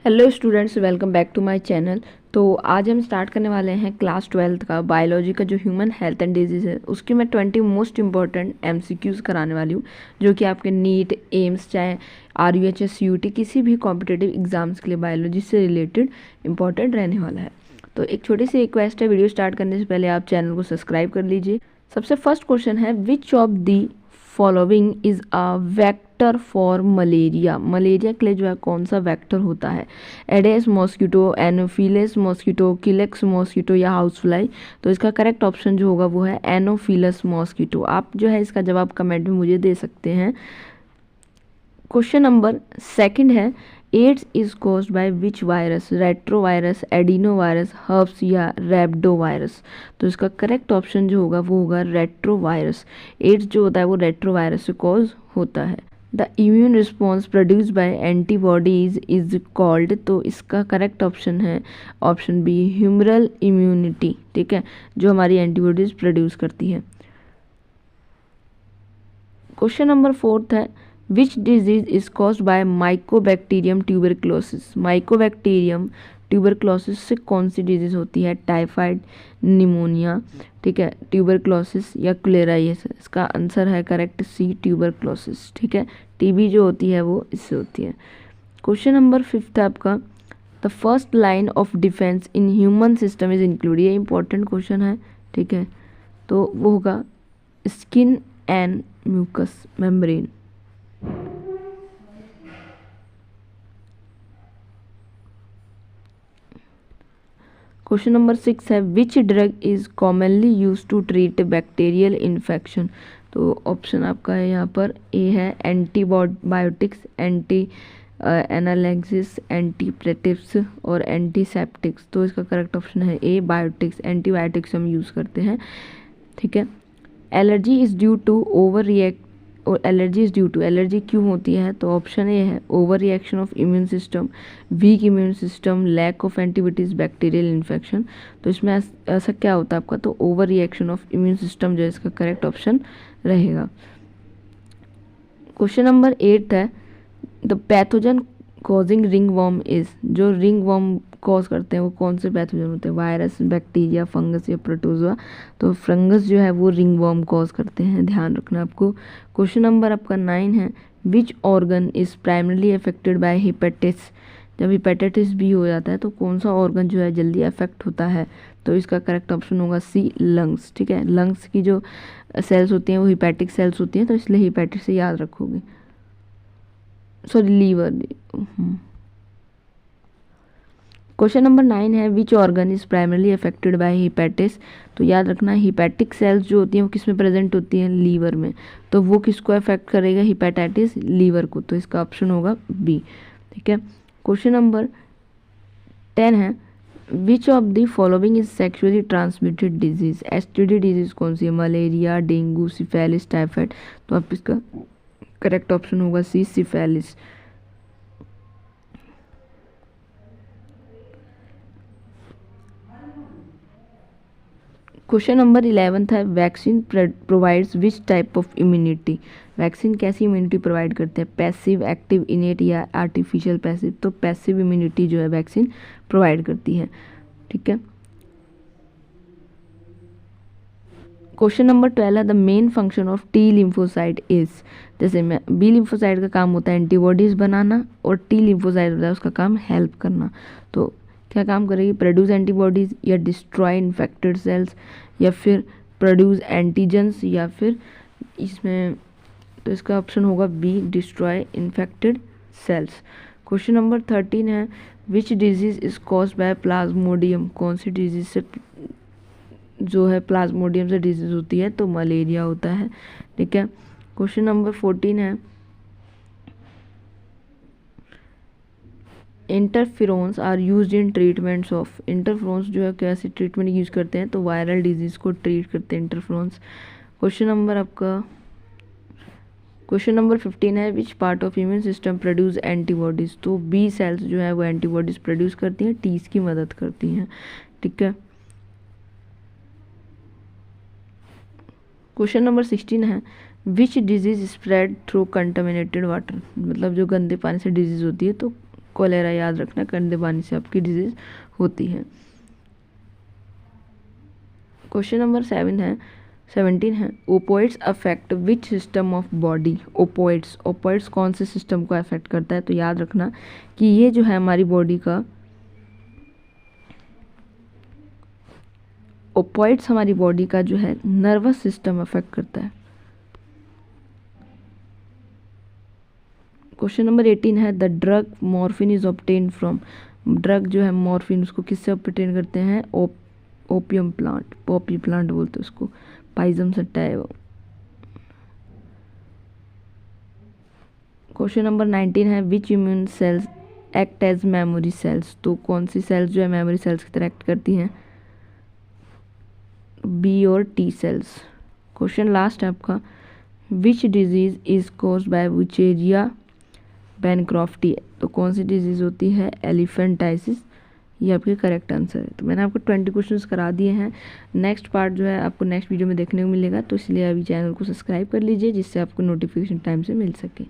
Hello students, welcome back to my channel. तो आज हम स्टार्ट करने वाले हैं क्लास 12th का बायोलॉजी का जो ह्यूमन हेल्थ एंड डिजीज़ है उसकी मैं 20 मोस्ट इंपॉर्टेंट एमसीक्यूज़ कराने वाली हूँ, जो कि आपके नीट, एम्स, चाहे आरयूएचएस, यूटी किसी भी कॉम्पिटिटिव एग्जाम्स के लिए बायोलॉजी से रिलेटेड इंपॉर्टेंट रहने वाला है। तो एक छोटी सी रिक्वेस्ट है, वीडियो स्टार्ट करने से पहले आप चैनल को सब्सक्राइब कर लीजिए। सबसे फर्स्ट क्वेश्चन है, which of the following is a vector for malaria. Malaria के लिए जो है कौन सा वेक्टर होता है? एडेस मॉस्किटो, एनोफिलस मॉस्किटो, किलेक्स मॉस्किटो या हाउस फ्लाई। तो इसका करेक्ट ऑप्शन जो होगा वो है एनोफिलस मॉस्किटो। आप जो है इसका जवाब कमेंट में मुझे दे सकते हैं। क्वेश्चन नंबर सेकंड है, AIDS is caused by which virus? Retrovirus, adenovirus, herpes या रैबिडोवायरस। तो इसका करेक्ट ऑप्शन जो होगा वो होगा रेट्रोवायरस। एड्स जो होता है वो रेट्रोवायरस से कॉज होता है। The immune response produce by antibodies is called. तो इसका करेक्ट ऑप्शन है ऑप्शन बी, ह्यूमरल इम्यूनिटी। ठीक है, जो हमारी एंटीबॉडीज प्रोड्यूस करती है। क्वेश्चन नंबर फोर्थ है, which disease is caused bye Mycobacterium tuberculosis. Mycobacterium tuberculosis से कौन सी डिजीज होती है? टाइफाइड, निमोनिया, ठीक है, ट्यूबरक्लोसिस या कोलेरा। ये इसका आंसर है करेक्ट सी, ट्यूबरक्लोसिस। ठीक है, टीबी जो होती है वो इससे होती है। क्वेश्चन नंबर फिफ्थ है आपका, the first line of defence in human system is include. ये इंपॉर्टेंट क्वेश्चन है, ठीक है, तो वो होगा skin and mucous membrane. Question number 6 है, which drug is commonly use to treat bacterial infection. तो ऑप्शन आपका है यहाँ पर, ए है एंटीबायोटिक्स, एंटी एनालैक्सिस, एंटीप्लेटिव्स और एंटीसेप्टिक्स। तो इसका करेक्ट ऑप्शन है ए, बायोटिक्स। एंटीबायोटिक्स हम यूज़ करते हैं, ठीक है। Allergy is due to over react, और allergy is due to, allergy क्यों होती है? तो ऑप्शन ए है over reaction of immune system, weak immune system, lack of antibodies, bacterial infection. तो इसमें ऐसा क्या होता है आपका? तो over reaction of immune system जो है इसका करेक्ट ऑप्शन रहेगा। क्वेश्चन नंबर 8 है, the pathogen causing ring worm is. जो रिंग वर्म कॉज करते हैं वो कौन से पैथोजन होते हैं? वायरस, बैक्टीरिया, फंगस या प्रोटोजोआ। तो फंगस जो है वो रिंग वर्म कॉज करते हैं, ध्यान रखना आपको। क्वेश्चन नंबर आपका 9 है, which organ is primarily affected bye hepatitis. जब हेपेटाइटिस बी हो जाता है तो कौन सा ऑर्गन जो है जल्दी अफेक्ट होता है? तो इसका करेक्ट ऑप्शन होगा सी, लंग्स। ठीक है, लंग्स की जो सेल्स होती हैं वो हिपैटिक सेल्स होती हैं, तो इसलिए हिपैटिक से याद रखोगे, सॉरी लीवर। क्वेश्चन नंबर 9 है, which organ is primarily affected by hepatitis. तो याद रखना हिपैटिक सेल्स जो होती हैं वो किस में प्रेजेंट होती हैं? लीवर में। तो वो किसको अफेक्ट करेगा? हिपैटाइटिस, लीवर को। तो इसका ऑप्शन होगा बी, ठीक है। क्वेश्चन नंबर 10 है, which of the following is sexually transmitted disease. STD disease कौन सी है? Malaria, dengue, syphilis, typhoid. तो आप इसका करेक्ट ऑप्शन होगा सी, सिफेलिस। क्वेश्चन नंबर 11 है, vaccine provides which type of immunity. Vaccine कैसी इम्यूनिटी प्रोवाइड करते हैं? पैसिव, एक्टिव, इनेट या आर्टिफिशियल पैसिव। तो पैसिव इम्यूनिटी जो है वैक्सीन प्रोवाइड करती है, ठीक है। क्वेश्चन नंबर 12 है, the main function of T lymphocyte is. जैसे में बी लिम्फोसाइट का काम होता है एंटीबॉडीज बनाना, और टी लिम्फोसाइट होता है उसका काम हेल्प करना। तो क्या काम करेगी? प्रोड्यूस एंटीबॉडीज या डिस्ट्रॉय इन्फेक्टेड सेल्स या फिर प्रोड्यूस एंटीजेंस या फिर इसमें, तो इसका ऑप्शन होगा B, destroy infected cells. Question number 13 है, which disease is caused by Plasmodium. कौन सी डिजीज से जो है प्लाज्मोडियम से डिजीज होती है? तो मलेरिया होता है, ठीक है। क्वेश्चन नंबर 14 है, interferons are used in treatments of. Interferons जो है कैसे ट्रीटमेंट यूज करते हैं? तो वायरल डिजीज को ट्रीट करते हैं इंटरफेरोन्स। क्वेश्चन नंबर 15 है, which part of immune system produce antibodies. तो बी सेल्स जो है वो एंटीबॉडीज प्रोड्यूस करती हैं, टीज की मदद करती हैं, ठीक है। क्वेश्चन नंबर 16 है, which disease spread through contaminated water. मतलब जो गंदे पानी से डिजीज होती है तो कोलेरा याद रखना, कंधे पानी से आपकी डिजीज़ होती है। क्वेश्चन नंबर 17 है opioids affect which system of body. Opioids कौन से सिस्टम को अफेक्ट करता है? तो याद रखना कि ये जो है हमारी बॉडी का ओपोइड्स हमारी बॉडी का जो है नर्वस सिस्टम अफेक्ट करता है। क्वेश्चन नंबर 18 है the drug morphine is obtain from. Drug जो है मॉर्फिन उसको किससे ऑब्टेन करते हैं? ओपियम प्लांट, पॉपी प्लांट बोलते हैं उसको, पाइजम सट्टा है वो। क्वेश्चन नंबर 19 है which immune cells act as memory cells. तो कौन सी सेल्स जो है मेमोरी सेल्स की तरह एक्ट करती हैं? बी और टी सेल्स। क्वेश्चन लास्ट है आपका विच disease is caused bye Wuchereria bancrofti. तो कौन सी डिजीज़ होती है? एलिफेंटाइसिस। ये आपके करेक्ट आंसर है। तो मैंने आपको 20 क्वेश्चंस करा दिए हैं। नेक्स्ट पार्ट जो है आपको नेक्स्ट वीडियो में देखने को मिलेगा, तो इसलिए अभी चैनल को सब्सक्राइब कर लीजिए जिससे आपको नोटिफिकेशन टाइम से मिल सके।